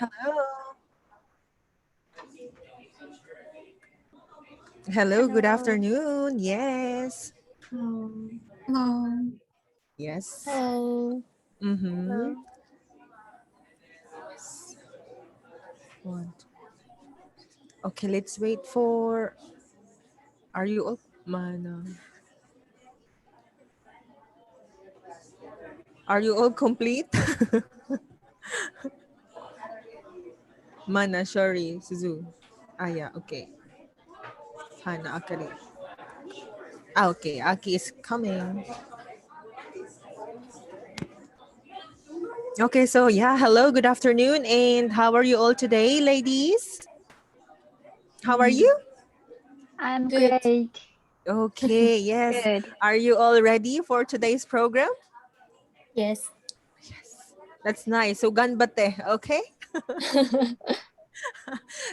Hello. Hello, good Hello. afternoon. Yes. Hello. Yes. Hello. Mm-hmm. Hello. One. Okay, let's wait for. Are you all? Mana. Are you all complete? Mana, sorry, Suzu. Ah, yeah, okay. Hana, Akari. Ah, okay, Aki is coming. Okay, so yeah, hello, good afternoon, and how are you all today, ladies? How are you? I'm Good. great. Okay, yes. Good. Are you all ready for today's program? Yes. That's nice. So ganbate, okay?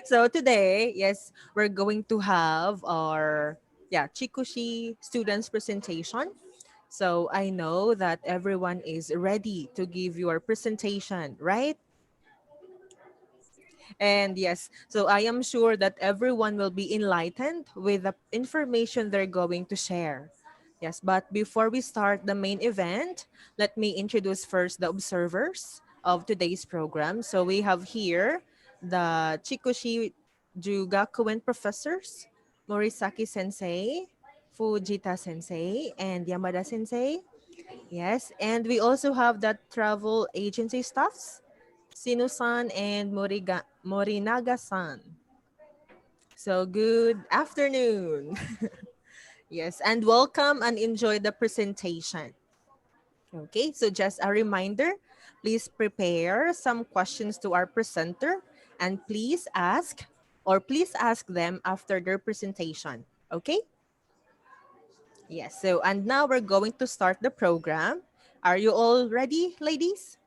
So today, yes, we're going to have our Chikushi students presentation. So I know that everyone is ready to give your presentation, right? And yes, so I am sure that everyone will be enlightened with the information they're going to share. Yes, but before we start the main event, let me introduce first the observers of today's program. So we have here the Chikushi Jugakuen professors, Morisaki Sensei, Fujita Sensei, and Yamada Sensei. Yes, and we also have the travel agency staffs, Sino-san and Morinaga-san. So good afternoon. Yes, and welcome and enjoy the presentation. Okay, so just a reminder, please prepare some questions to our presenter and please ask them after their presentation. Okay? Yes, so and now we're going to start the program. Are you all ready, ladies?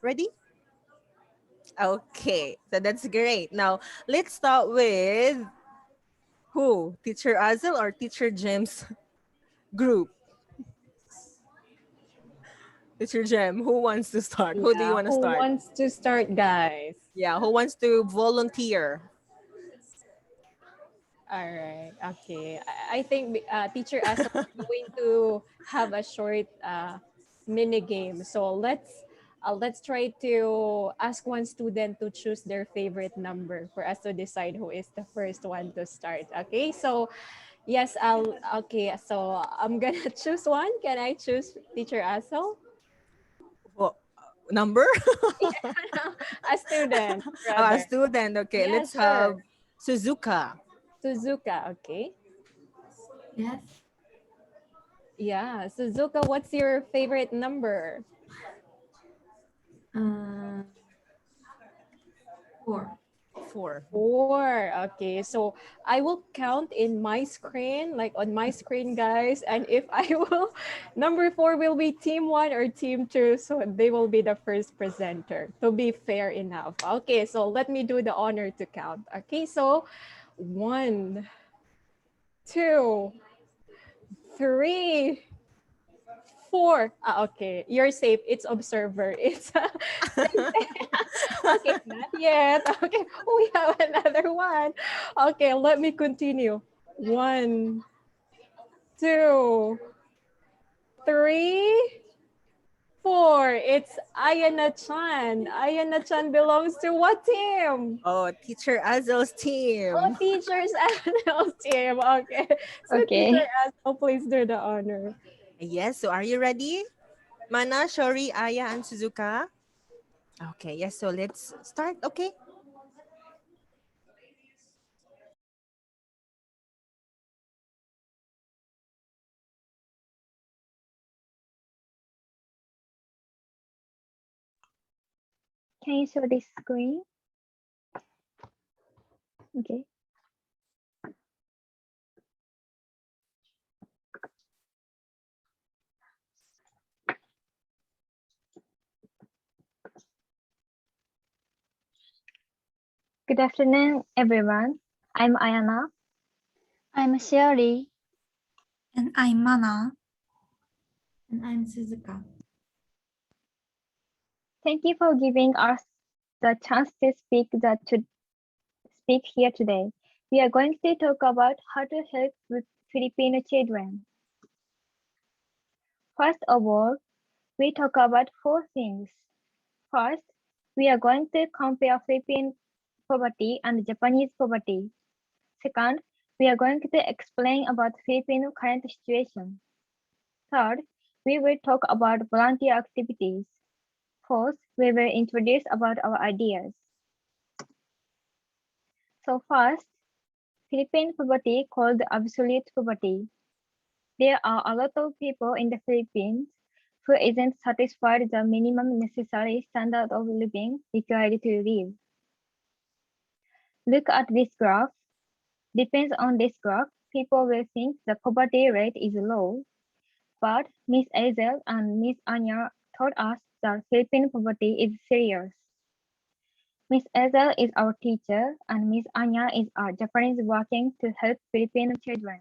Ready? Okay, so that's great. Now, let's start with who? Teacher Azel or Teacher Jem's group? Teacher Jem, who wants to start? Who do you Yeah, want to who start? wants to start, guys? Yeah, who wants to volunteer? All right, okay. I think Teacher Asa is going to have a short mini game. So let's try to ask one student to choose their favorite number for us to decide who is the first one to start. Okay, so yes, I'll. Okay, so I'm gonna choose one. Can I choose Teacher Asel? Who- Number? A student, A rather. student. Okay, Yeah, let's sure. have Suzuka. Suzuka, okay. Yes. Yeah, Suzuka, what's your favorite number? Uh, 4. 4. 4. Okay, so I will count in my screen, like on my screen, guys. And if I will, number 4 will be team 1 or team 2. So they will be the first presenter to be fair enough. Okay, so let me do the honor to count. Okay, so 1, 2, 3, 4. Okay, you're safe. It's observer. It's okay, not yet. Okay, we have another one. Okay, let me continue. 1, 2, 3, 4. It's Ayana Chan. Ayana Chan belongs to what team? Oh, Teacher Azel's Oh, team. teachers and team. Okay, so teacher Okay. Asel, please do the honor. Yes, so are you ready? Mana, Shori, Aya, and Suzuka? Okay, yes, so let's start. Okay. Can you show this screen? Okay. Good afternoon, everyone. I'm Ayana. I'm Shirley. And I'm Mana. And I'm Suzuka. Thank you for giving us the chance to speak here today. We are going to talk about how to help with Filipino children. First of all, we talk about 4 things. First, we are going to compare Philippine poverty and Japanese poverty. Second, we are going to explain about Filipino current situation. Third, we will talk about volunteer activities. Fourth, we will introduce about our ideas. So first, Philippine poverty called absolute poverty. There are a lot of people in the Philippines who isn't satisfied with the minimum necessary standard of living required to live. Look at this graph. Depends on this graph, people will think the poverty rate is low, but Miss Azel and Miss Anya told us that Philippine poverty is serious. Miss Azel is our teacher and Miss Anya is our Japanese working to help Filipino children.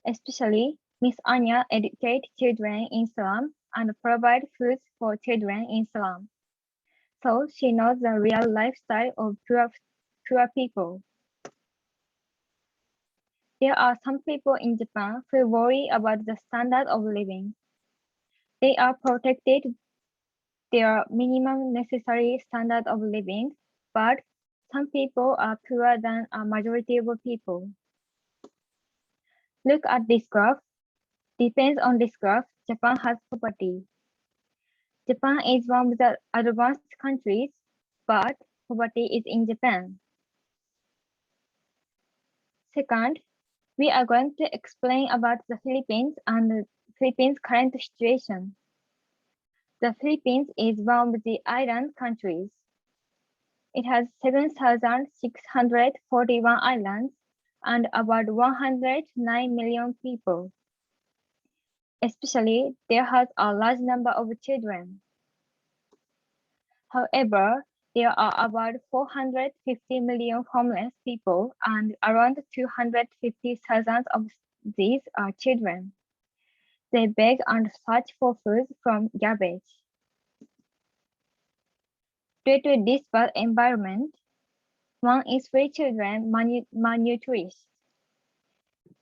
Especially, Miss Anya educates children in slum and provides food for children in slum. So she knows the real lifestyle of poor people. There are some people in Japan who worry about the standard of living. They are protected their minimum necessary standard of living, but some people are poorer than a majority of people. Look at this graph. Depends on this graph, Japan has poverty. Japan is one of the advanced countries, but poverty is in Japan. Second, we are going to explain about the Philippines and the Philippines' current situation. The Philippines is one of the island countries. It has 7,641 islands and about 109 million people. Especially, there has a large number of children. However, there are about 450 million homeless people and around 250,000 of these are children. They beg and search for food from garbage. Due to this bad environment, 1 in 3 children malnourished.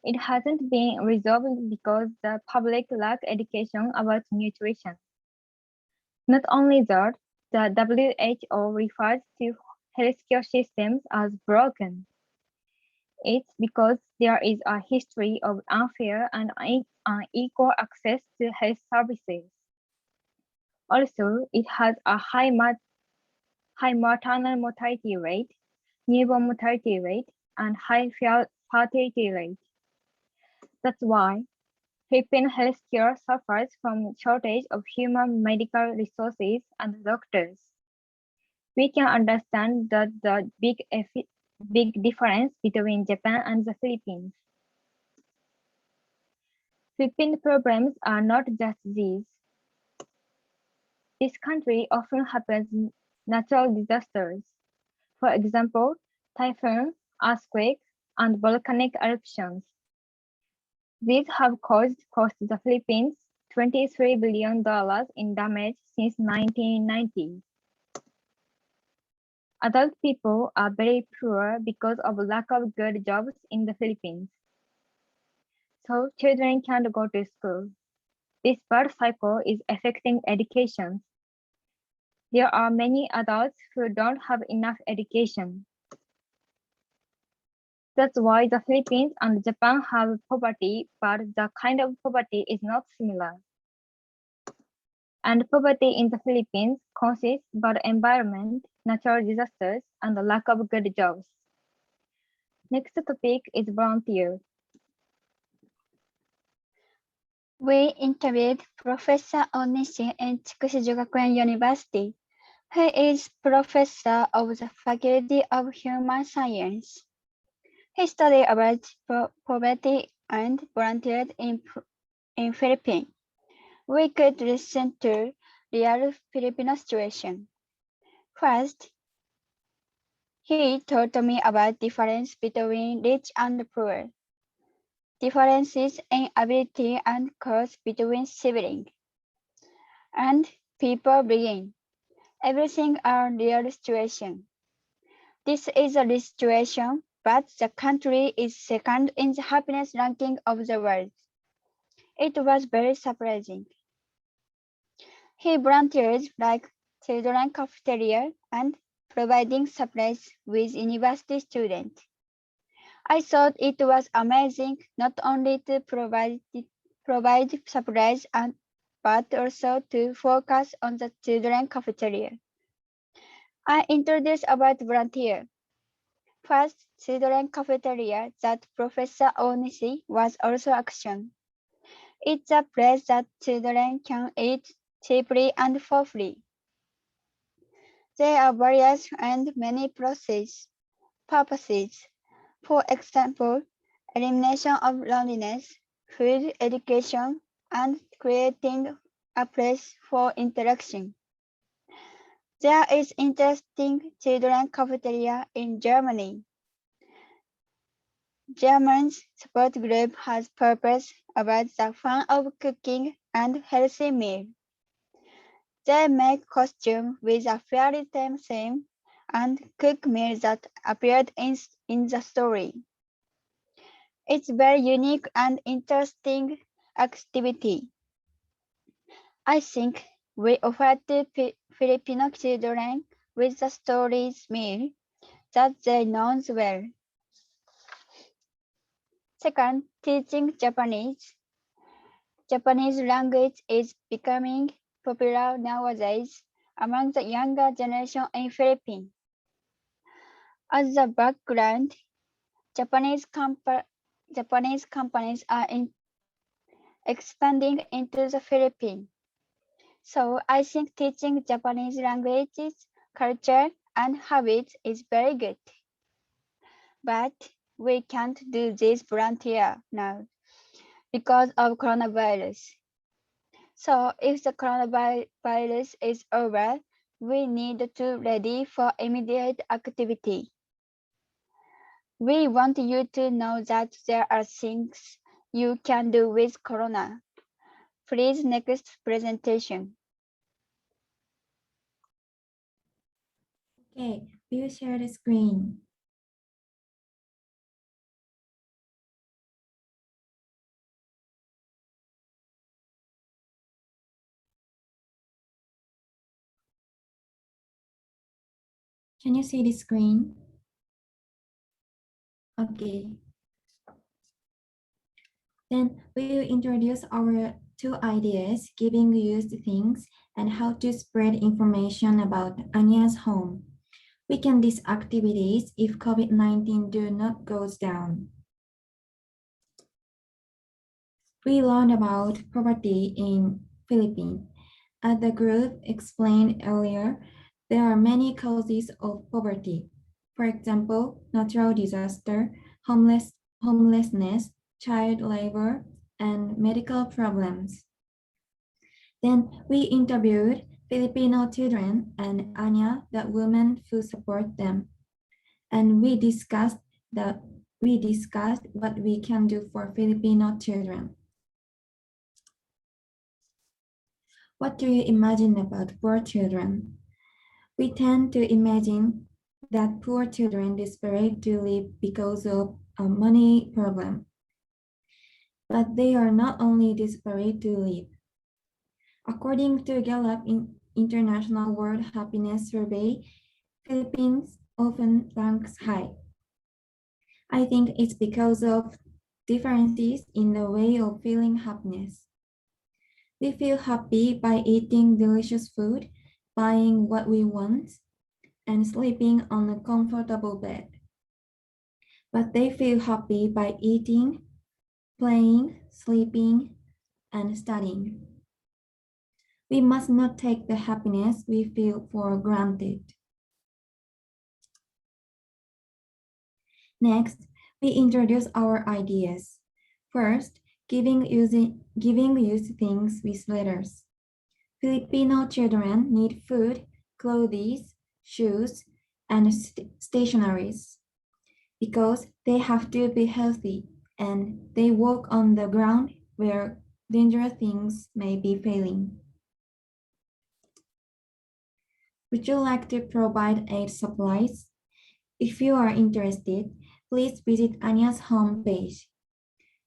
It hasn't been resolved because the public lack education about nutrition. Not only that, the WHO refers to healthcare systems as broken. It's because there is a history of unfair and unequal access to health services. Also, it has a high maternal mortality rate, newborn mortality rate, and high fertility rate. That's why Philippine healthcare suffers from shortage of human medical resources and doctors. We can understand that the big difference between Japan and the Philippines. Philippine problems are not just these. This country often happens natural disasters. For example, typhoon, earthquake, and volcanic eruptions. These have cost the Philippines $23 billion in damage since 1990. Adult people are very poor because of lack of good jobs in the Philippines. So children can't go to school. This bad cycle is affecting education. There are many adults who don't have enough education. That's why the Philippines and Japan have poverty, but the kind of poverty is not similar. And poverty in the Philippines consists bad environment, natural disasters, and the lack of good jobs. Next topic is volunteer. We interviewed Professor Onishi in Tsukushi University, who is professor of the Faculty of Human Science. He studied about poverty and volunteered in Philippines. We could listen to real Filipino situation. First, he taught me about difference between rich and poor, differences in ability and cost between siblings, and people begin. Everything a real situation. This is a real situation, but the country is second in the happiness ranking of the world. It was very surprising. He volunteered like children cafeteria and providing supplies with university students. I thought it was amazing not only to provide supplies but also to focus on the children cafeteria. I introduced about volunteer. First, children cafeteria that Professor Onishi was also action. It's a place that children can eat cheaply and for free. There are various and many purposes. For example, elimination of loneliness, food education, and creating a place for interaction. There is interesting children cafeteria in Germany. German's support group has purpose about the fun of cooking and healthy meal. They make costumes with a fairy tale theme and cook meals that appeared in the story. It's very unique and interesting activity. I think we offer to Filipino children with the stories meal that they know well. Second, teaching Japanese. Japanese language is becoming popular nowadays among the younger generation in Philippines. As a background, Japanese companies are expanding into the Philippines. So I think teaching Japanese languages, culture, and habits is very good. But we can't do this volunteer now because of coronavirus. So if the coronavirus is over, we need to ready for immediate activity. We want you to know that there are things you can do with corona. Please next presentation. Okay, we'll share the screen. Can you see the screen? Okay. Then we will introduce our two ideas, giving used things and how to spread information about Anya's home. We can these activities if COVID-19 do not goes down. We learned about poverty in Philippines. As the group explained earlier, there are many causes of poverty. For example, natural disaster, homelessness, child labor, and medical problems. Then we interviewed Filipino children and Anya, the women who support them. And we discussed what we can do for Filipino children. What do you imagine about poor children? We tend to imagine that poor children desperate to live because of a money problem. But they are not only desperate to live. According to Gallup International World Happiness Survey, Philippines often ranks high. I think it's because of differences in the way of feeling happiness. We feel happy by eating delicious food, buying what we want, and sleeping on a comfortable bed. But they feel happy by eating, playing, sleeping, and studying. We must not take the happiness we feel for granted. Next, we introduce our ideas. First, giving used things with letters. Filipino children need food, clothes, shoes, and stationaries because they have to be healthy and they walk on the ground where dangerous things may be failing. Would you like to provide aid supplies? If you are interested, please visit Anya's homepage.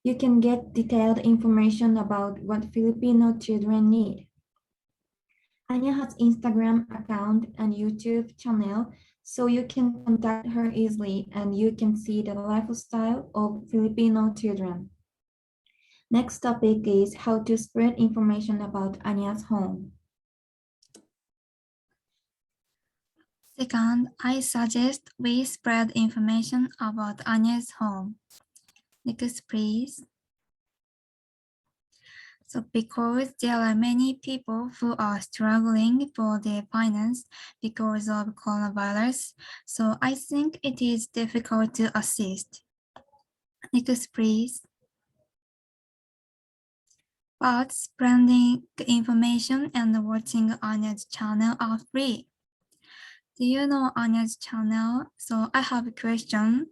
You can get detailed information about what Filipino children need. Anya has Instagram account and YouTube channel, so you can contact her easily and you can see the lifestyle of Filipino children. Next topic is how to spread information about Anya's home. Second, I suggest we spread information about Anya's home. Next, please. So because there are many people who are struggling for their finance because of coronavirus, so I think it is difficult to assist. Next, please. But spreading information and watching Anya's channel are free. Do you know Anya's channel? So I have a question.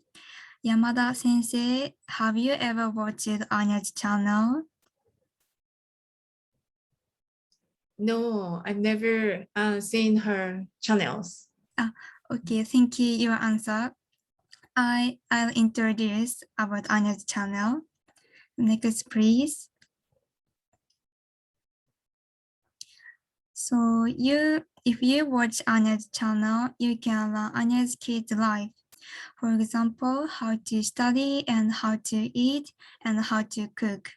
Yamada Sensei, have you ever watched Anya's channel? No, I've never seen her channels. Okay, thank you your answer. I'll introduce about Anya's channel. Next, please. So if you watch Anya's channel, you can learn Anya's kids' life. For example, how to study and how to eat and how to cook.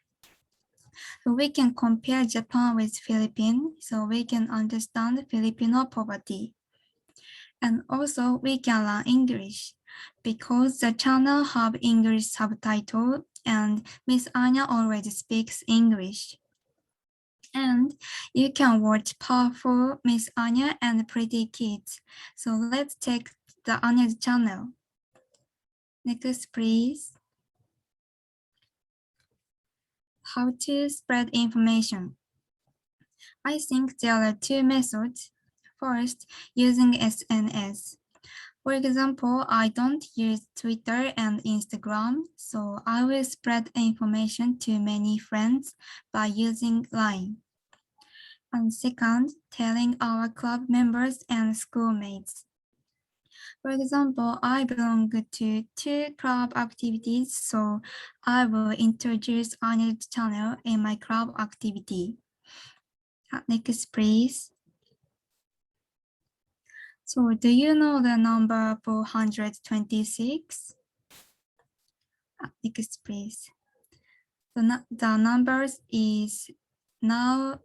So we can compare Japan with Philippines, so we can understand Filipino poverty. And also we can learn English because the channel have English subtitle and Miss Anya already speaks English. And you can watch powerful Miss Anya and pretty kids. So let's check the Anya's channel. Next, please. How to spread information. I think there are two methods. First, using SNS. For example, I don't use Twitter and Instagram, so I will spread information to many friends by using LINE. And second, telling our club members and schoolmates. For example, I belong to 2 club activities, so I will introduce Anya's channel in my club activity. Next, please. So do you know the number 426? Next, please. The numbers is now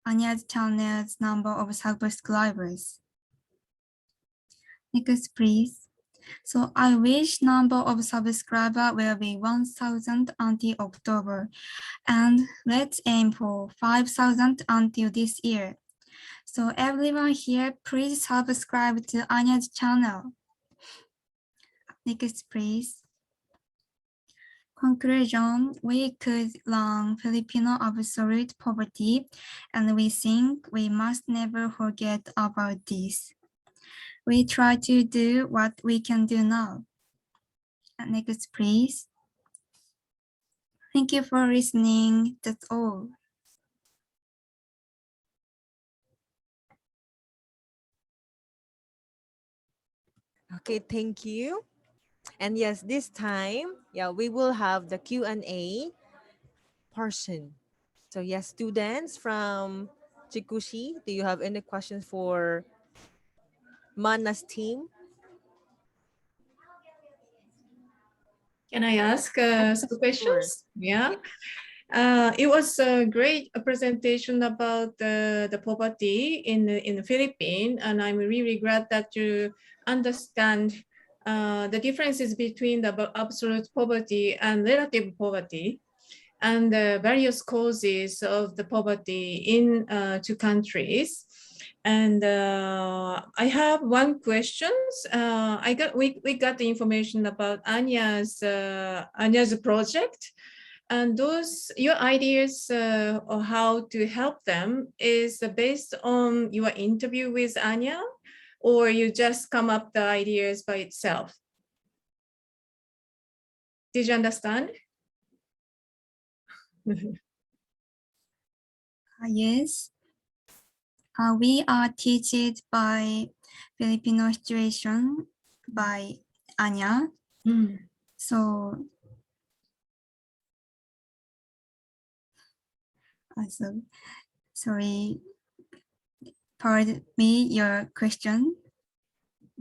Anya's channel's number of subscribers. Next, please. So I wish number of subscribers will be 1,000 until October, and let's aim for 5,000 until this year. So everyone here, please subscribe to Anya's channel. Next, please. Conclusion, we could learn Filipino absolute poverty, and we think we must never forget about this. We try to do what we can do now. Next, please. Thank you for listening. That's all. Okay, thank you. And yes, this time, we will have the Q&A portion. So yes, students from Chikushi, do you have any questions for Mana's team? Can I ask some Sure. questions? Yeah. It was a great presentation about the poverty in the Philippines, and I'm really glad that you understand the differences between the absolute poverty and relative poverty, and the various causes of the poverty in 2 countries. And I have one question. We got the information about Anya's project. And those, your ideas on how to help them is based on your interview with Anya, or you just come up the ideas by itself? Did you understand? Yes. We are taught by Filipino situation by Anya. Mm. So, so sorry, pardon me your question.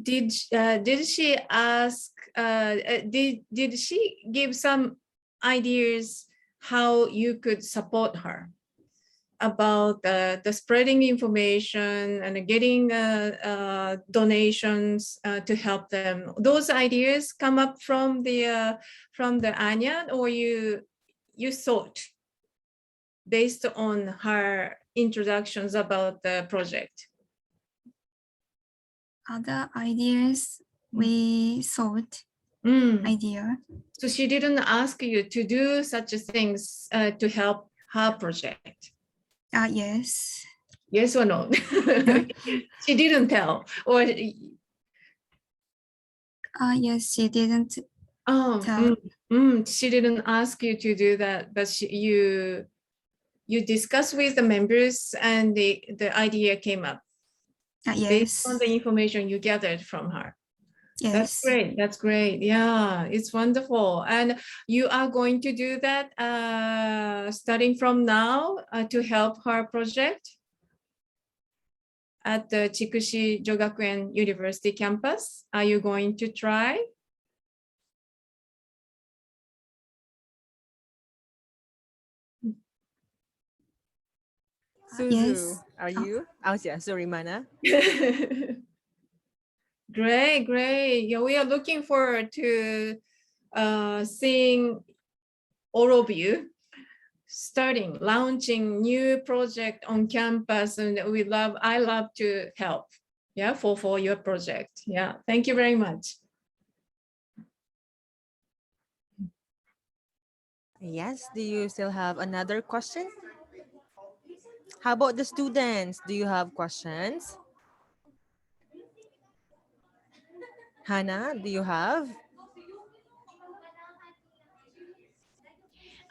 Did she ask? Did she give some ideas how you could support her about the spreading information and getting donations to help them? Those ideas come up from the Anya, or you thought based on her introductions about the project? Other ideas we thought Mm. idea. So she didn't ask you to do such things to help her project. Yes. Yes or no? She didn't tell, or Yes, she didn't tell. she didn't ask you to do that, but you discussed with the members, and the idea came up based Yes. on the information you gathered from her. That's Yes. great. That's great. Yeah, it's wonderful. And you are going to do that starting from now to help her project at the Chikushi Jogakuen University campus. Are you going to try? Suzu, Yes. are you? Oh, yeah, sorry, Mana. Great, great. Yeah, we are looking forward to seeing all of you launching new project on campus, and I love to help. Yeah, for your project. Yeah, thank you very much. Yes, do you still have another question? How about the students? Do you have questions? Hannah, do you have?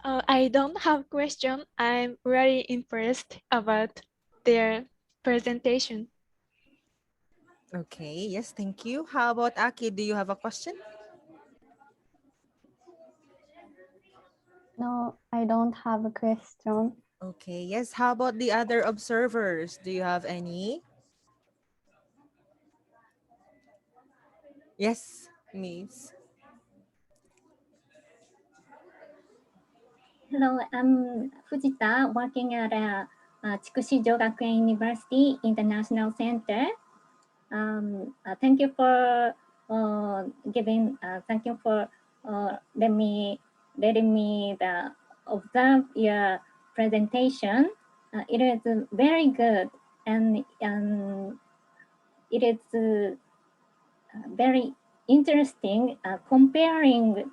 I don't have question. I'm very impressed about their presentation. Okay, yes, thank you. How about Aki? Do you have a question? No, I don't have a question. Okay, yes. How about the other observers? Do you have any? Yes, Miss. Hello, I'm Fujita, working at Chikushi Jogakuen University International Center. Thank you for thank you for letting me observe your presentation. It is very good, and it is very interesting comparing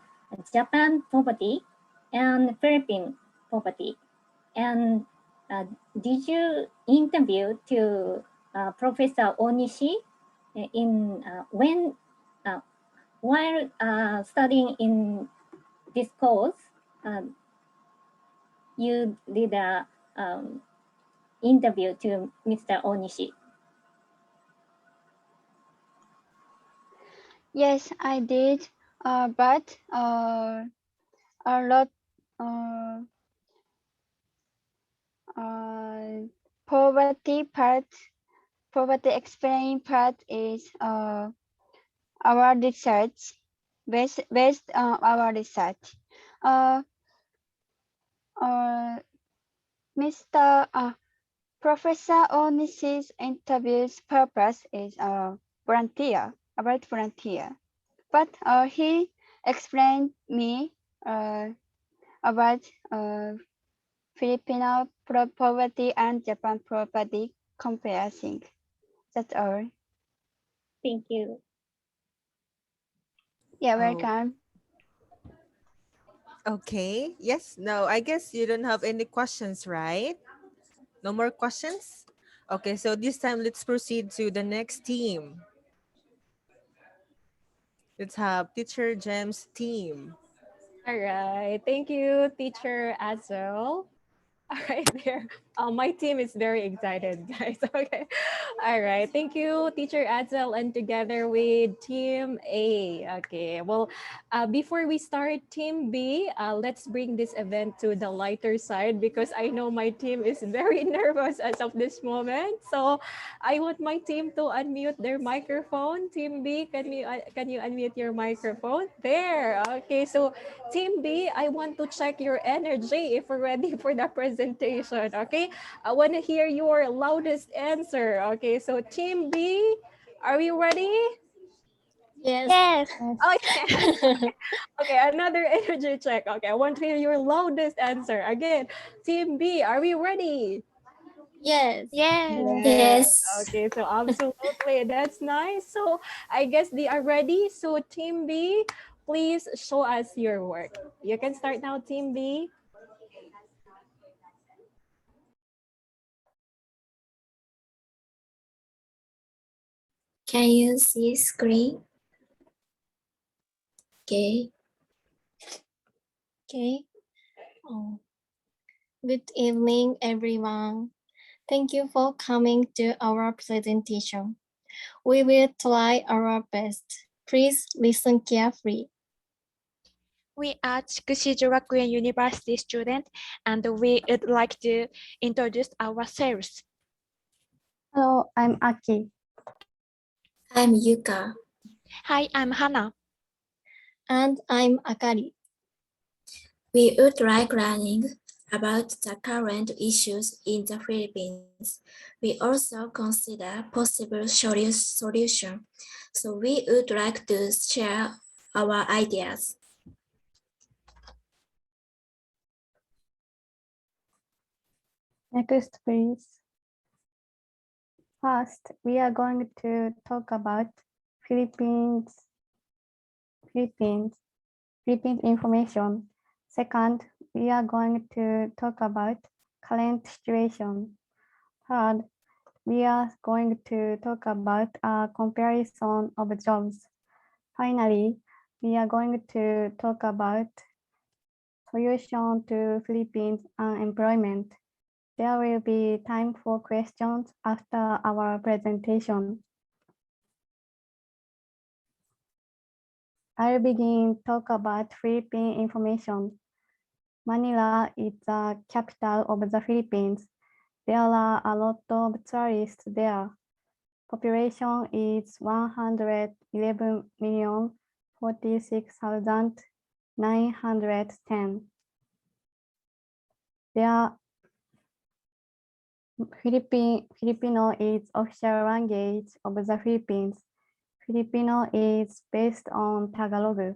Japan poverty and Philippine poverty. And did you interview to Professor Onishi in while studying in this course? You did a interview to Mr. Onishi. Yes, I did, but a lot poverty explain part is our research based on our research. Mr. Professor Onishi's interview's purpose is volunteer, about volunteer, but he explained me about Filipino poverty and Japan poverty comparison. That's all. Thank you. Yeah, Oh. welcome. Okay. Yes. No, I guess you don't have any questions, right? No more questions? Okay, so this time let's proceed to the next team. Let's have Teacher Jem's team. All right. Thank you, Teacher Azel. All right, there. My team is very excited, guys. Okay. All right. Thank you, Teacher Adzel, and together with Team A. Okay. Well, before we start Team B, let's bring this event to the lighter side because I know my team is very nervous as of this moment. So I want my team to unmute their microphone. Team B, can you unmute your microphone? There. Okay. So Team B, I want to check your energy if we're ready for the presentation. Okay. I want to hear your loudest answer. Okay. So Team B, are we ready? Yes. Yes. Okay. Okay, another energy check. Okay, I want to hear your loudest answer. Again, Team B, are we ready? Yes. Yes. Yes. Okay, so absolutely. That's nice. So I guess they are ready. So Team B, please show us your work. You can start now, Team B. Can you see screen? Okay. Okay. Oh. Good evening, everyone. Thank you for coming to our presentation. We will try our best. Please listen carefully. We are Tsukushi Gakuen University students, and we would like to introduce ourselves. Hello, I'm Aki. I'm Yuka. Hi, I'm Hana. And I'm Akari. We would like learning about the current issues in the Philippines. We also consider possible solution. So we would like to share our ideas. Next, please. First, we are going to talk about Philippines information. Second, we are going to talk about current situation. Third, we are going to talk about a comparison of jobs. Finally, we are going to talk about solution to Philippines unemployment. There will be time for questions after our presentation. I'll begin talk about Philippine information. Manila is the capital of the Philippines. There are a lot of tourists there. Population is 111,046,910. There Filipino is official language of the Philippines. Filipino is based on Tagalog.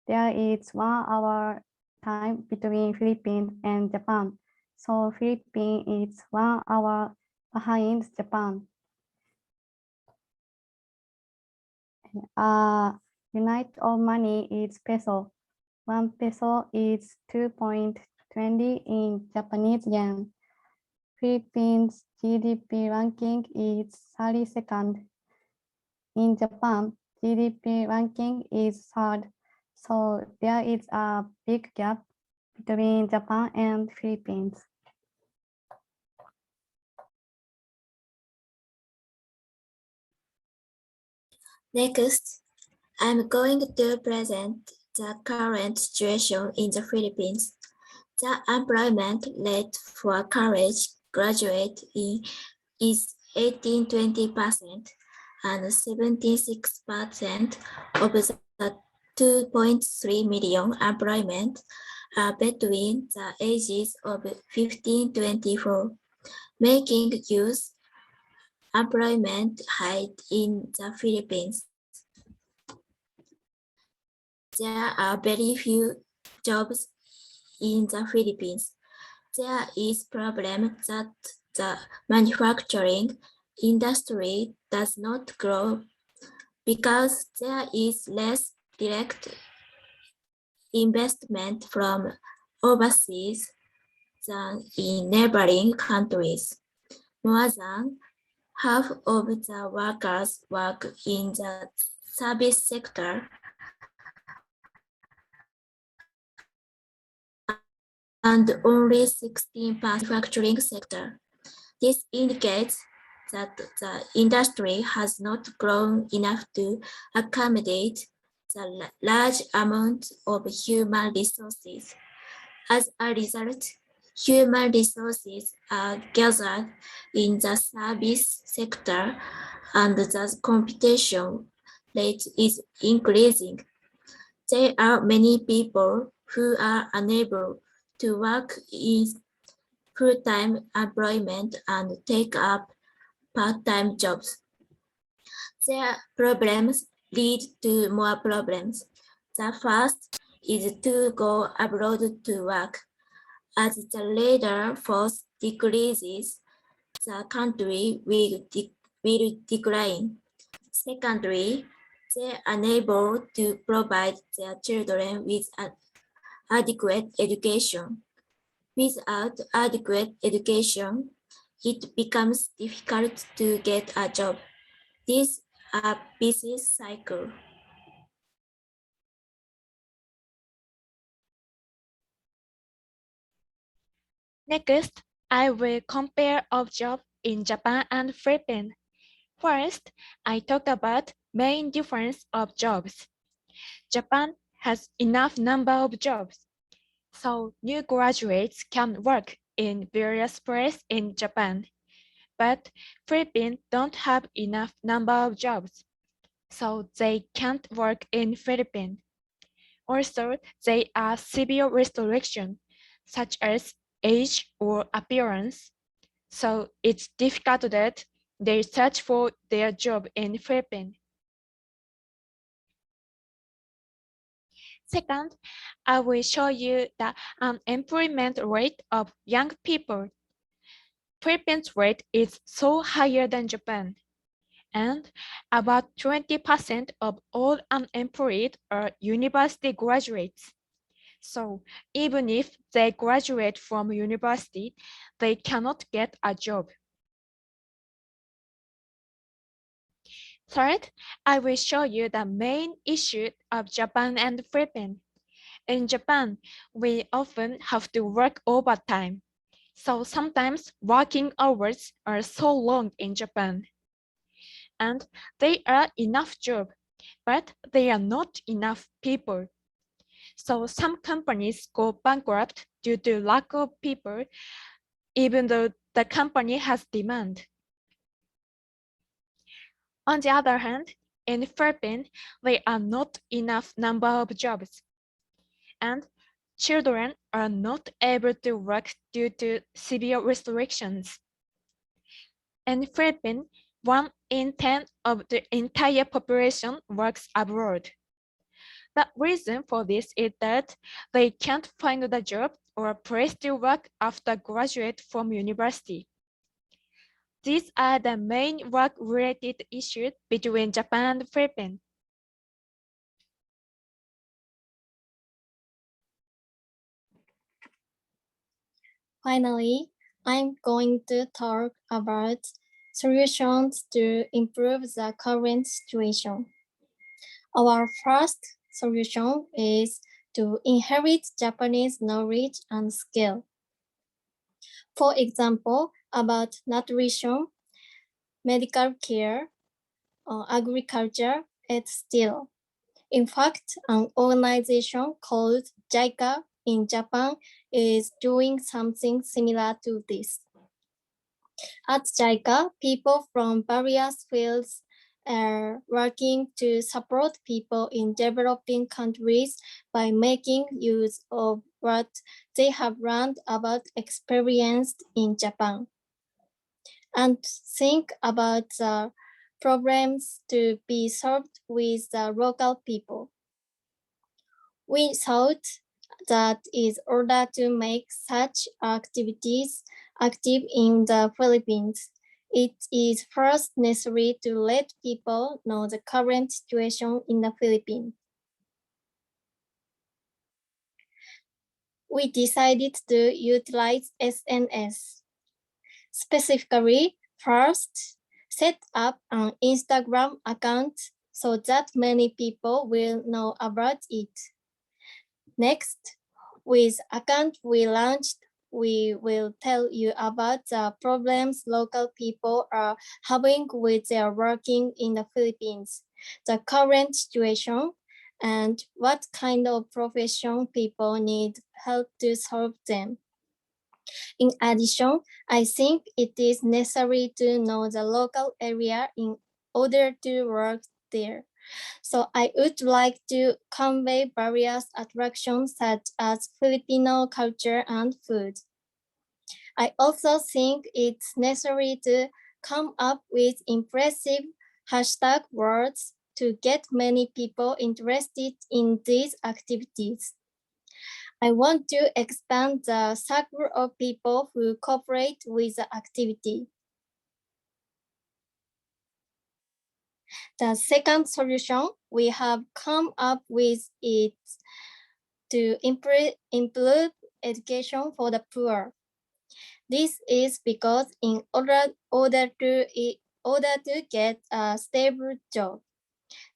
There is 1 hour time between Philippines and Japan. So Philippines is 1 hour behind Japan. Unit of money is peso. 1 peso is 2.20 in Japanese yen. Philippines GDP ranking is 32nd. In Japan, GDP ranking is 3rd. So there is a big gap between Japan and Philippines. Next, I'm going to present the current situation in the Philippines. The unemployment rate for college graduate is 18-20%, and 76% of the 2.3 million employment are between the ages of 15-24, making youth employment high in the Philippines. There are very few jobs in the Philippines. There is problem that the manufacturing industry does not grow because there is less direct investment from overseas than in neighboring countries. More than half of the workers work in the service sector, and only 16% manufacturing sector. This indicates that the industry has not grown enough to accommodate the large amount of human resources. As a result, human resources are gathered in the service sector and the competition rate is increasing. There are many people who are unable to work in full-time employment and take up part-time jobs. Their problems lead to more problems. The first is to go abroad to work. As the labor force decreases, the country will decline. Secondly, they are unable to provide their children with an adequate education. Without adequate education, it becomes difficult to get a job. This is a vicious cycle. Next, I will compare of jobs in Japan and Philippines. First, I talk about main difference of jobs. Japan has enough number of jobs, so new graduates can work in various places in Japan. But Philippines don't have enough number of jobs, so they can't work in Philippines. Also, there are severe restrictions, such as age or appearance, so it's difficult that they search for their job in Philippines. Second, I will show you the unemployment rate of young people. Philippines rate is so higher than Japan, and about 20% of all unemployed are university graduates. So even if they graduate from university, they cannot get a job. Third, I will show you the main issue of Japan and Philippines. In Japan, we often have to work overtime. So sometimes working hours are so long in Japan. And there are enough jobs, but there are not enough people. So some companies go bankrupt due to lack of people, even though the company has demand. On the other hand, in Philippines, there are not enough number of jobs, and children are not able to work due to severe restrictions. In Philippines, 1 in 10 of the entire population works abroad. The reason for this is that they can't find a job or a place to work after graduate from university. These are the main work-related issues between Japan and Philippines. Finally, I'm going to talk about solutions to improve the current situation. Our first solution is to inherit Japanese knowledge and skill. For example, about nutrition, medical care, agriculture, and steel. In fact, an organization called JICA in Japan is doing something similar to this. At JICA, people from various fields are working to support people in developing countries by making use of what they have learned about experienced in Japan. And think about the problems to be solved with the local people. We thought that in order to make such activities active in the Philippines, it is first necessary to let people know the current situation in the Philippines. We decided to utilize SNS. Specifically, first, set up an Instagram account so that many people will know about it. Next, With account we launched, we will tell you about the problems local people are having with their working in the Philippines, the current situation, and what kind of profession people need help to solve them. In addition, I think it is necessary to know the local area in order to work there. So I would like to convey various attractions such as Filipino culture and food. I also think it's necessary to come up with impressive hashtag words to get many people interested in these activities. I want to expand the circle of people who cooperate with the activity. The second solution we have come up with is to improve education for the poor. This is because in order to get a stable job,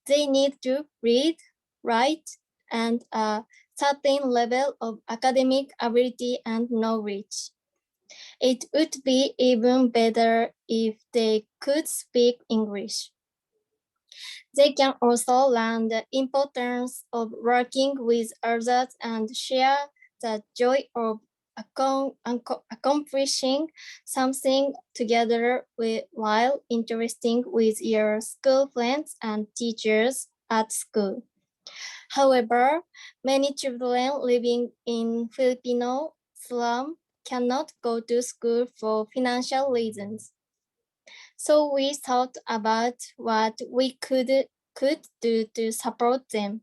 they need to read, write, and a certain level of academic ability and knowledge. It would be even better if they could speak English. They can also learn the importance of working with others and share the joy of accomplishing something together while interacting with your school friends and teachers at school. However, many children living in Filipino slum cannot go to school for financial reasons. So we thought about what we could do to support them.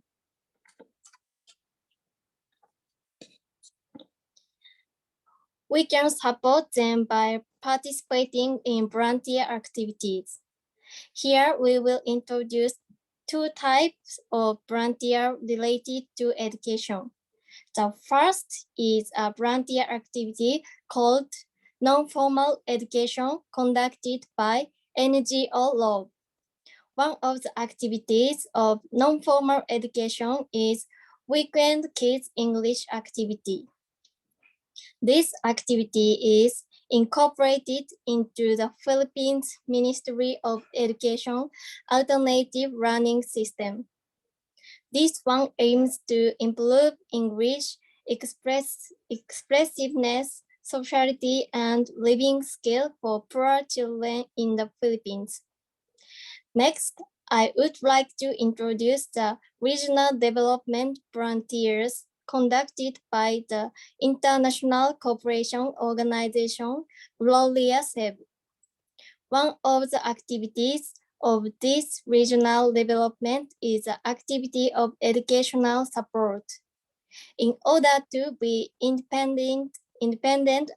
We can support them by participating in volunteer activities. Here we will introduce two types of volunteer related to education. The first is a volunteer activity called non-formal education conducted by NGO Law. One of the activities of non-formal education is Weekend Kids English activity. This activity is incorporated into the Philippines Ministry of Education Alternative Learning System. This one aims to improve English expressiveness, sociality, and living skill for poor children in the Philippines. Next, I would like to introduce the Regional Development Frontiers conducted by the International Cooperation Organization, Gloria Cebu. One of the activities of this regional development is the activity of educational support. In order to be independent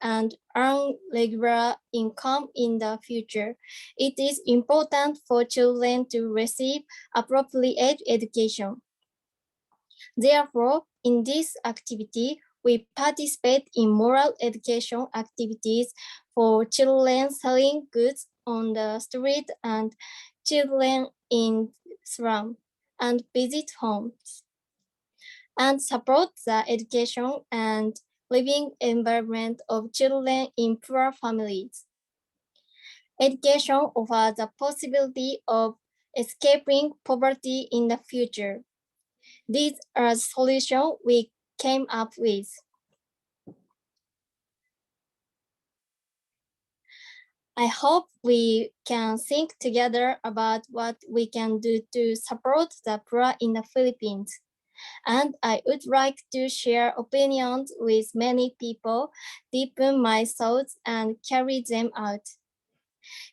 and earn regular income in the future, it is important for children to receive appropriate education. Therefore, in this activity, we participate in moral education activities for children selling goods on the street and children in slum and visit homes and support the education and living environment of children in poor families. Education offers the possibility of escaping poverty in the future. These are solutions we came up with. I hope we can think together about what we can do to support the poor in the Philippines. And I would like to share opinions with many people, deepen my thoughts, and carry them out.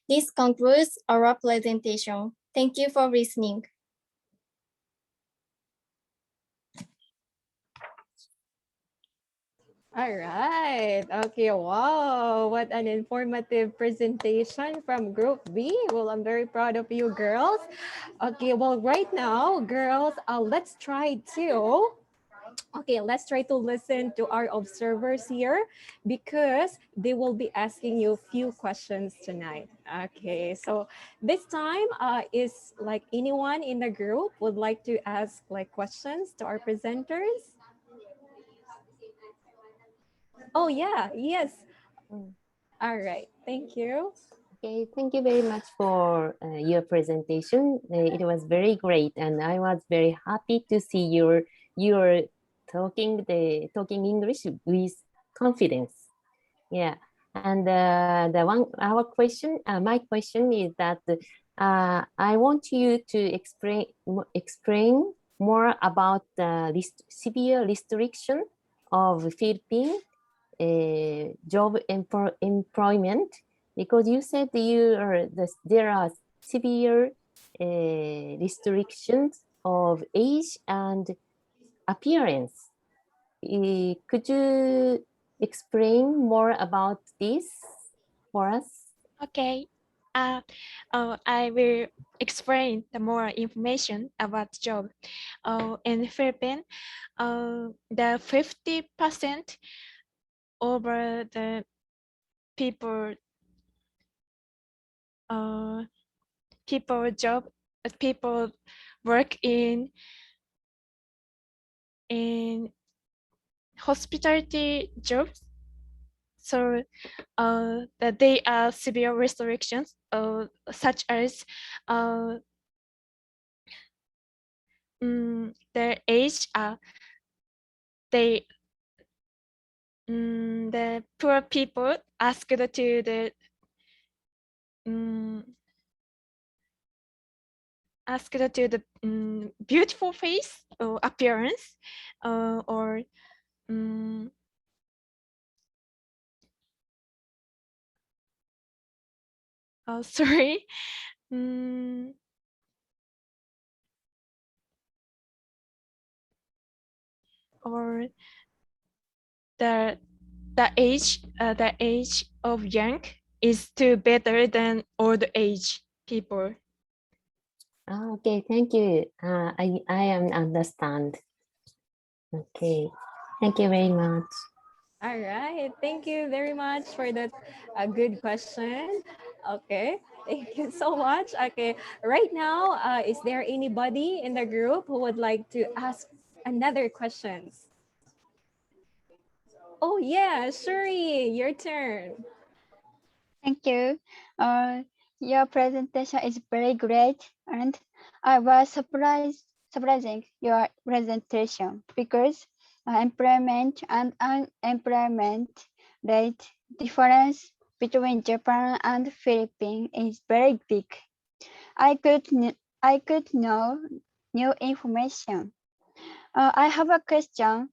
This concludes our presentation. Thank you for listening. All right. Okay. Wow. What an informative presentation from Group B. Well, I'm very proud of you, girls. Okay. Well, right now, girls, let's try to. Okay, let's try to listen to our observers here because they will be asking you a few questions tonight. Okay, so this time is like anyone in the group would like to ask like questions to our presenters? Oh yeah, yes. Mm. All right, thank you. Okay, thank you very much for your presentation. It was very great, and I was very happy to see your talking English with confidence. Yeah, and our question, my question is that I want you to explain more about the severe restriction of Philippine job employment, because you said there are severe restrictions of age and appearance. Could you explain more about this for us? Okay. I will explain the more information about job. In Philippines, the 50% over the people people job people work in hospitality jobs. So that they are severe restrictions such as their age, they the poor people asked to the asked to the beautiful face or appearance or sorry. Or the the age of young is too better than old age people. Okay, thank you. I am understand. Okay, thank you very much. All right, thank you very much for that good question. Okay, thank you so much. Okay, right now, is there anybody in the group who would like to ask another questions? Oh yeah, Shuri, your turn. Thank you. Your presentation is very great, and I was surprising your presentation because employment and unemployment rate difference between Japan and Philippines is very big. I could know new information. I have a question.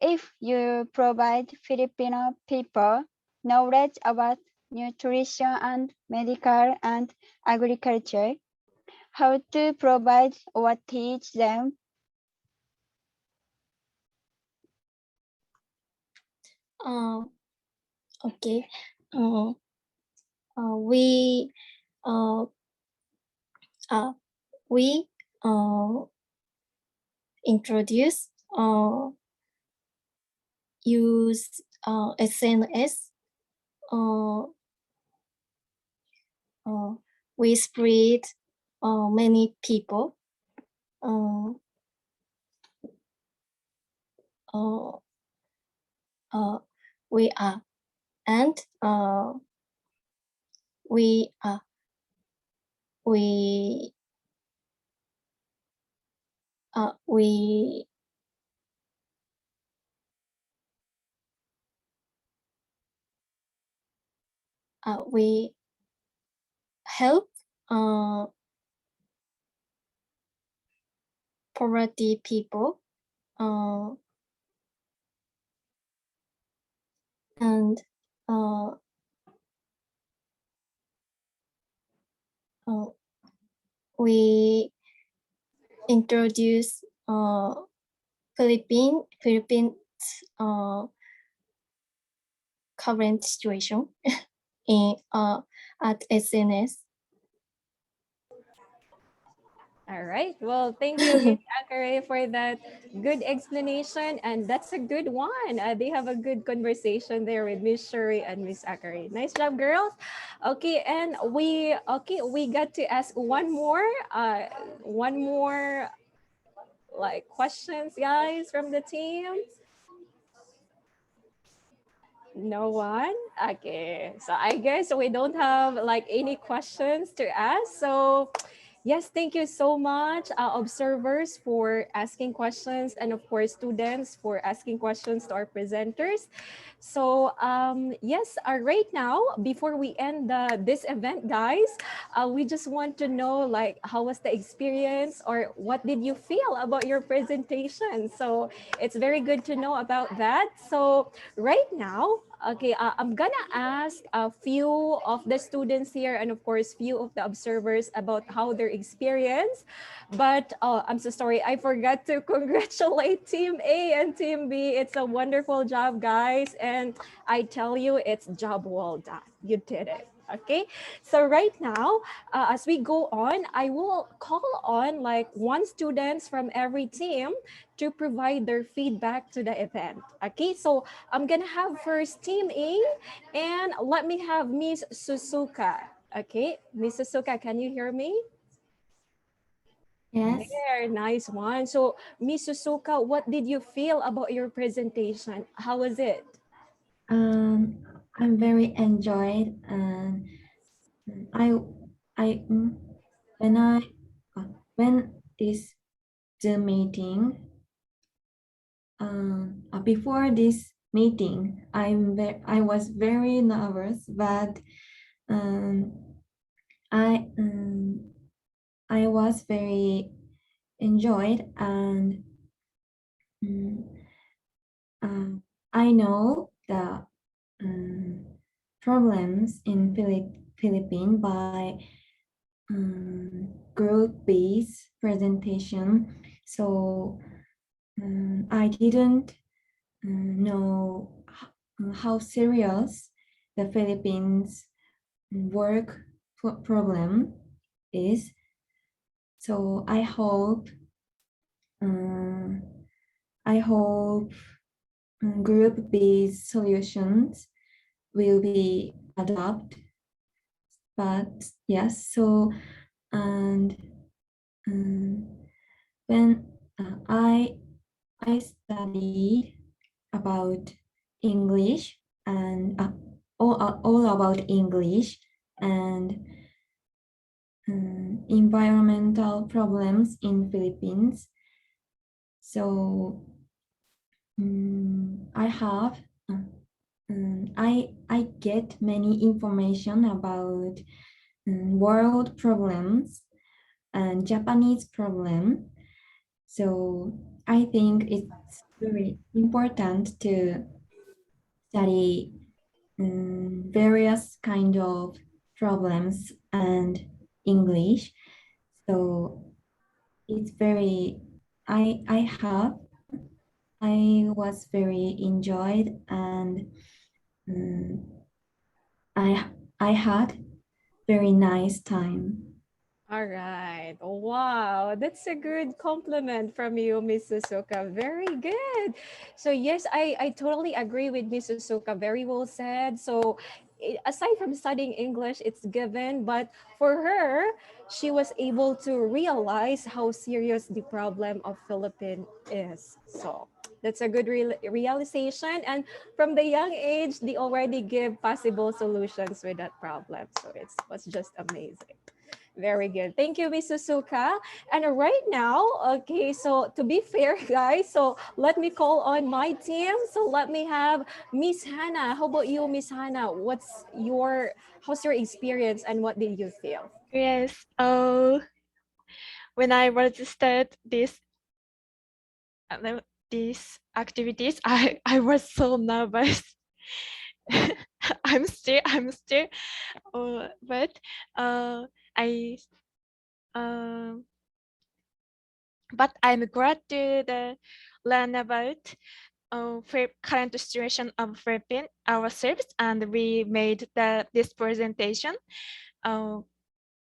If you provide Filipino people knowledge about nutrition and medical and agriculture, how to provide or teach them? Okay. We uh, we introduce use SNS. Uh, we spread many people. Uh, we are and we we we we help poverty people and we introduce Philippines current situation in at SNS. All right. Well, thank you, Miss Akare, for that good explanation. And that's a good one. They have a good conversation there with Miss Shuri and Miss Akare. Nice job, girls. Okay, and we got to ask one more, like, questions, guys, from the team. No one? Okay. So I guess we don't have like any questions to ask. So yes, thank you so much, observers, for asking questions, and of course, students for asking questions to our presenters. So yes, right now, before we end this event, guys, we just want to know like how was the experience or what did you feel about your presentation? So it's very good to know about that. So right now, okay, I'm gonna ask a few of the students here and of course few of the observers about how their experience. But I'm so sorry, I forgot to congratulate Team A and Team B. It's a wonderful job, guys. And I tell you, it's job well done. You did it. Okay, so right now, as we go on, I will call on like one students from every team to provide their feedback to the event. Okay, so I'm gonna have first Team A, and let me have Miss Suzuka. Okay, Miss Suzuka, can you hear me? Yes. Very nice one. So, Miss Suzuka, what did you feel about your presentation? How was it? I'm very enjoyed, and I I when I when this Zoom meeting before this meeting I was very nervous, but um, I um, I was very enjoyed, and um, I know the problems in Philippines by group-based presentation. So I didn't know how serious the Philippines work problem is. So uh, I hope group-based solutions will be adopted. But yes, so and when I studied about English and all about English and environmental problems in Philippines. So I have I get many information about world problems and Japanese problem. So I think it's very important to study various kind of problems and English. So it's very I was very enjoyed, and um, I had very nice time. All right. Wow, that's a good compliment from you, Miss Suzuka. Very good. So yes, I totally agree with Miss Suzuka. Very well said. So aside from studying English, it's given, but for her, she was able to realize how serious the problem of Philippines is. So that's a good realization. And from the young age, they already give possible solutions with that problem. So it was just amazing. Very good. Thank you, Miss Suzuka. And right now, okay, so to be fair, guys, so let me call on my team. So let me have Miss Hannah. How about you, Miss Hannah? How's your experience and what did you feel? Yes. When I registered these activities, I was so nervous. I'm still, but I um but I'm glad to learn about current situation of Philippines ourselves, and we made this presentation.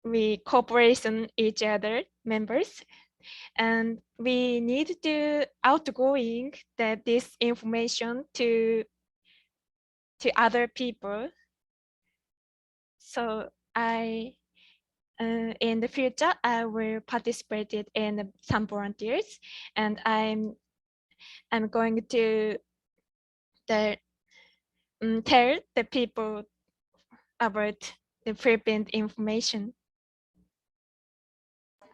We cooperation each other members, and we need to outgoing this information to other people. So in the future, I will participate in some volunteers, and I'm going to tell the people about the Philippines information.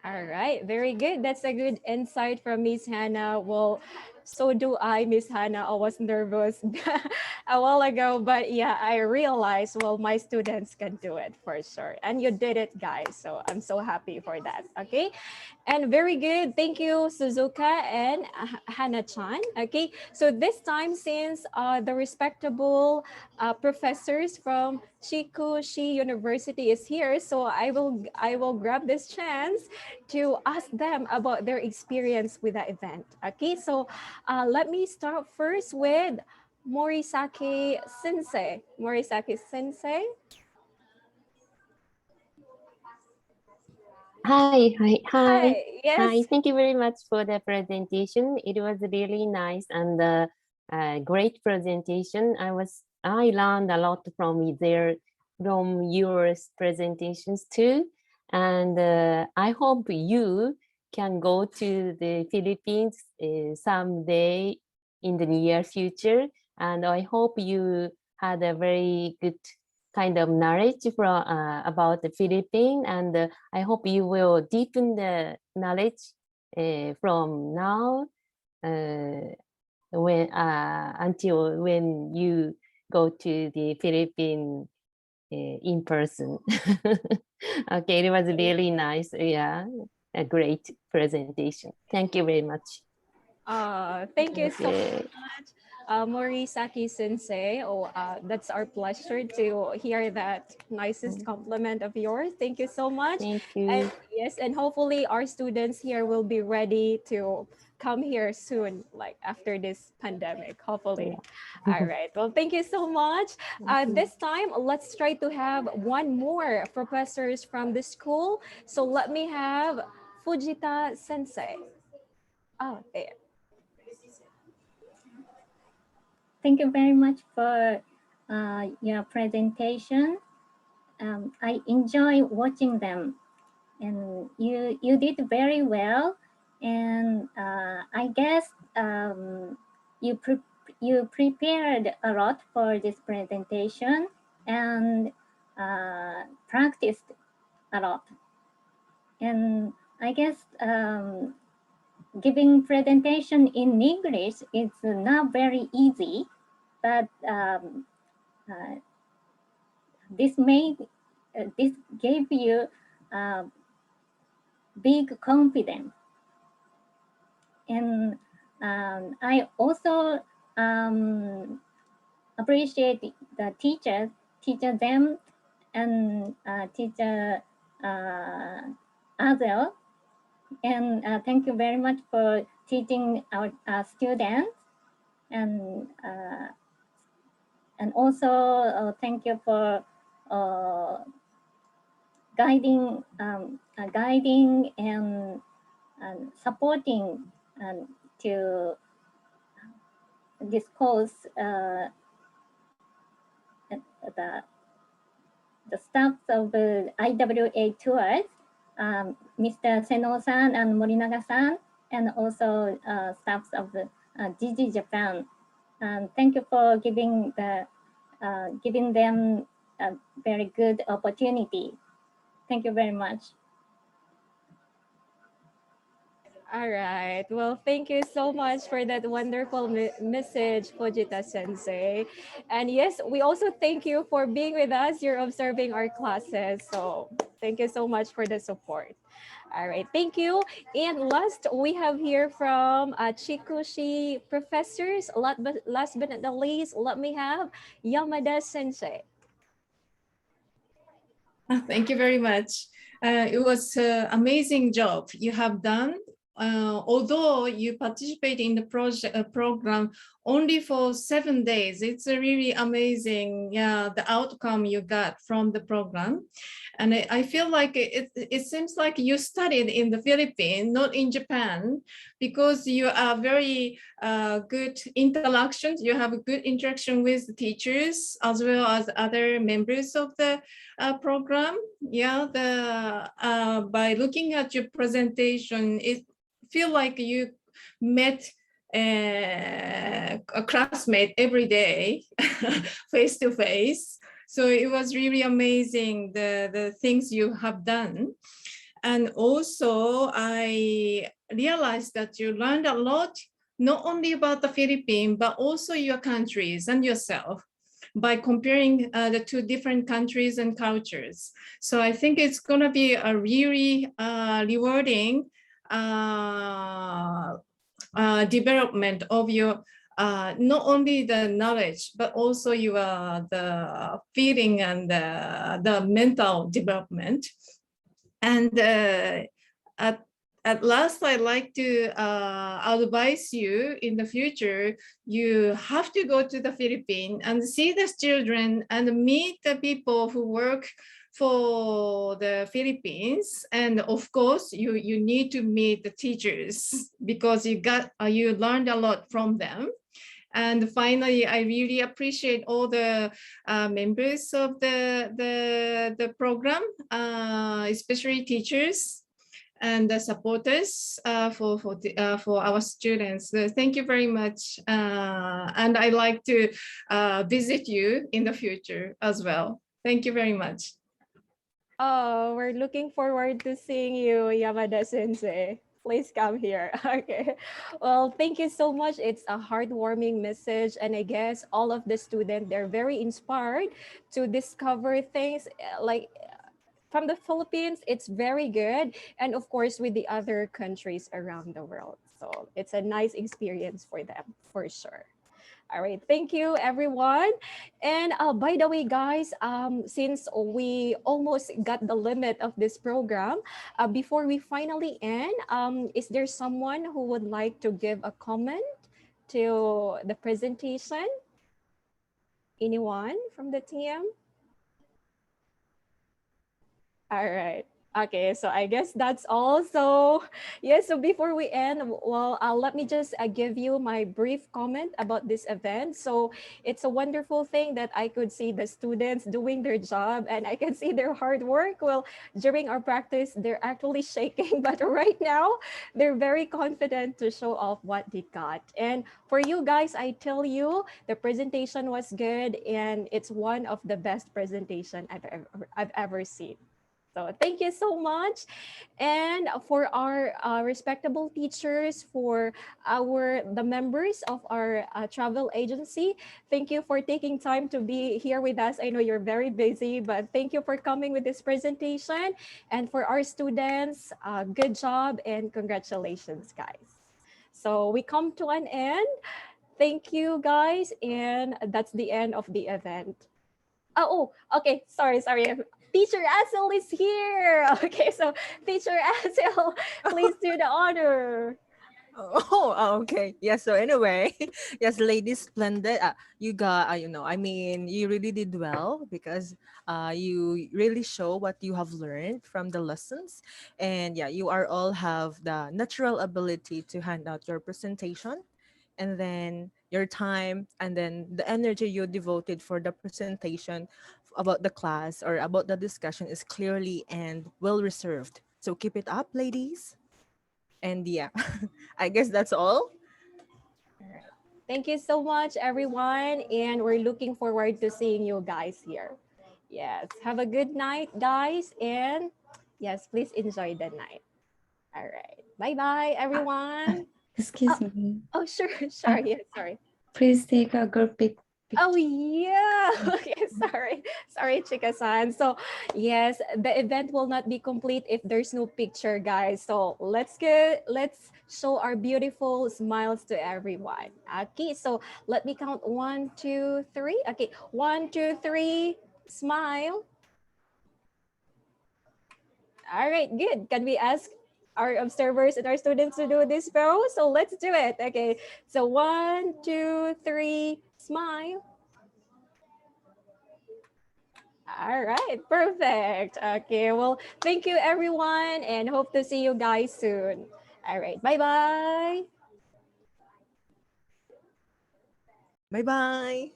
All right, very good. That's a good insight from Miss Hannah. Well, so do I, Miss Hannah. I was nervous a while ago, but yeah, I realized, well, my students can do it for sure. And you did it, guys. So I'm so happy for that. Okay. And very good. Thank you, Suzuka and Hannah-chan. Okay. So this time, since the respectable professors from Chikushi University is here, so I will grab this chance to ask them about their experience with the event. Okay, so let me start first with Morisaki Sensei. Morisaki Sensei. Hi. Yes. Thank you very much for the presentation. It was really nice and great presentation. I learned a lot from your presentations too, and I hope you can go to the Philippines someday in the near future. And I hope you had a very good kind of knowledge from about the Philippines, and I hope you will deepen the knowledge from now when until when you go to the Philippines in person. Okay, it was really nice. Yeah, a great presentation. Thank you very much. Thank you so Okay. much, Morisaki Sensei. Oh, that's our pleasure to hear that nicest compliment of yours. Thank you so much. Thank And you. yes, and hopefully our students here will be ready to come here soon, like after this pandemic, hopefully. All right. Well, thank you so much. This time, let's try to have one more professors from the school. So let me have Fujita Sensei. Oh, there. Thank you very much for your presentation. I enjoy watching them, and you did very well. And I guess you prepared a lot for this presentation and practiced a lot. And I guess giving presentation in English is not very easy, but this gave you big confidence. And I also appreciate the teachers, teacher them, and teacher Adele. And thank you very much for teaching our students. And also thank you for guiding and supporting to discuss the staffs of IWA tours, Mr. Seno-san and Morinaga-san, and also staffs of Gigi Japan. Thank you for giving them a very good opportunity. Thank you very much. All right. Well, thank you so much for that wonderful message, Fujita Sensei. And yes, we also thank you for being with us. You're observing our classes. So thank you so much for the support. All right. Thank you. And last, we have here from Chikushi professors. Last but not the least, let me have Yamada Sensei. Thank you very much. It was an amazing job you have done. Although you participate in the program only for 7 days, it's a really amazing, the outcome you got from the program. And I feel like it seems like you studied in the Philippines, not in Japan, because you are very good interactions. You have a good interaction with the teachers as well as other members of the program. Yeah, by looking at your presentation, it feel like you met a classmate every day, face to face. So it was really amazing, the things you have done. And also I realized that you learned a lot, not only about the Philippines, but also your countries and yourself by comparing the two different countries and cultures. So I think it's going to be a really rewarding development of your not only the knowledge, but also your the feeling and the mental development. And at last, I'd like to advise you in the future, you have to go to the Philippines and see the children and meet the people who work for the Philippines. And of course, you need to meet the teachers because you learned a lot from them. And finally, I really appreciate all the members of the program, especially teachers and the supporters for our students. Thank you very much. And I'd like to visit you in the future as well. Thank you very much. Oh, we're looking forward to seeing you, Yamada Sensei. Please come here. Okay. Well, thank you so much. It's a heartwarming message. And I guess all of the students, they're very inspired to discover things like from the Philippines. It's very good. And of course, with the other countries around the world. So it's a nice experience for them, for sure. All right, thank you everyone. And by the way, guys, since we almost got the limit of this program, before we finally end, is there someone who would like to give a comment to the presentation? Anyone from the team? All right. Okay, so I guess that's all. So yes, so before we end, well, let me just give you my brief comment about this event. So it's a wonderful thing that I could see the students doing their job and I can see their hard work. Well, during our practice, they're actually shaking, but right now they're very confident to show off what they got. And for you guys, I tell you, the presentation was good and it's one of the best presentation I've ever seen. So thank you so much. And for our respectable teachers, for the members of our travel agency, thank you for taking time to be here with us. I know you're very busy, but thank you for coming with this presentation. And for our students, good job and congratulations, guys. So we come to an end. Thank you, guys. And that's the end of the event. Oh, okay. Sorry. Teacher Asil is here. Okay, so Teacher Asil, please do the honor. Oh, okay. Yeah, so anyway, yes, Lady Splendid, you got, I mean, you really did well because you really show what you have learned from the lessons. And yeah, you are all have the natural ability to hand out your presentation and then your time and then the energy you devoted for the presentation about the class or about the discussion is clearly and well reserved. So keep it up, ladies. And yeah, I guess that's all. Thank you so much, everyone. And we're looking forward to seeing you guys here. Yes, have a good night, guys. And yes, please enjoy the night. All right. Bye-bye, everyone. Excuse me. Oh, sure. Sorry. Yeah, sorry. Please take a group picture. Oh yeah. Okay, sorry, Chika-san. So yes, the event will not be complete if there's no picture, guys. So let's show our beautiful smiles to everyone. Okay, so let me count 1, 2, 3. Okay, 1, 2, 3. Smile. All right, good. Can we ask our observers and our students to do this pose? So let's do it. Okay, so 1, 2, 3. Smile. All right, perfect. Okay, well, thank you everyone and hope to see you guys soon. All right, bye-bye. Bye-bye.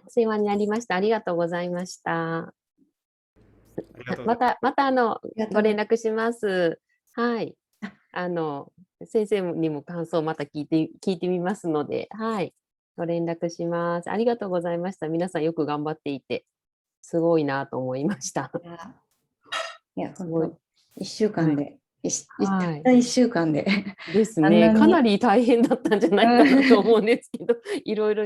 お世話になりました。ありがとうございました。またご連絡します。はい。先生にも感想をまた聞いてみますので、はい。ご連絡します。ありがとうございました。皆さんよく頑張っていて、すごいなと思いました。いや、本当1週間で、はいたった1週間で。ですね。かなり大変だったんじゃないかなと思うんですけど、いろいろ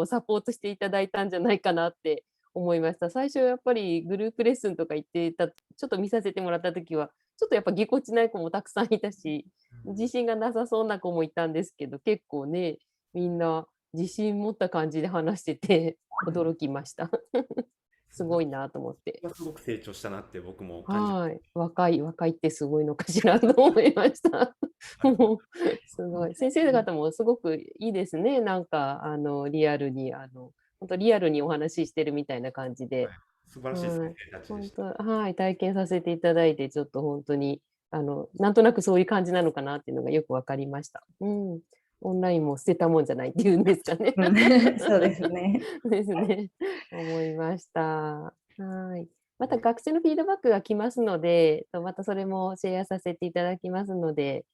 サポートしていただいたんじゃないかなって思いました。最初やっぱりグループレッスンとか行ってた、ちょっと見させてもらった時は、ちょっとやっぱぎこちない子もたくさんいたし、自信がなさそうな子もいたんですけど、結構ね、みんな自信持った感じで話してて、驚きました。すごいなと思って。すごく成長したなって僕も感じまはい。若いってすごいのかしらと思いました。もうすごい。先生方もすごくいいですね。なんか、リアルに、本当リアルにお話ししてるみたいな感じで。素晴らしい先生たちでした。本当、はい、体験させていただいて、ちょっと本当に、なんとなくそういう感じなのかなっていうのがよくわかりました。うん。オンラインも捨てたもんじゃないっていうんですかね。そうですね。ですね。思いました。はい。また学生のフィードバックが来ますので、またそれもシェアさせていただきますので、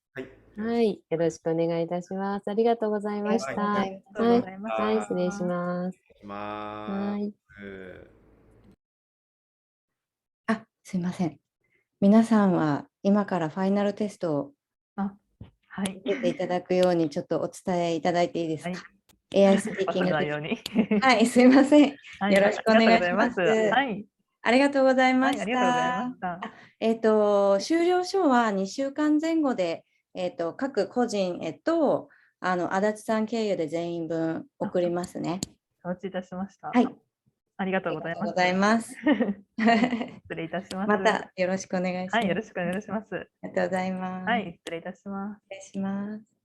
はい、よろしくお願いいたします。ありがとうございました。はい、はい、失礼します。はい。すいません。皆さんは今からファイナルテストを受けていただくようにちょっとお伝えいただいていいですか。AI スピーキング。はい、すいません。よろしくお願いします。ありがとうございました。終了書は2週間前後で、各個人へと足立さん経由で全員分送りますね。承知いたしました。はい。ありがとうございます。失礼いたします。またよろしくお願いします。はい、よろしくお願いします。ありがとうございます。はい、失礼いたします。失礼します。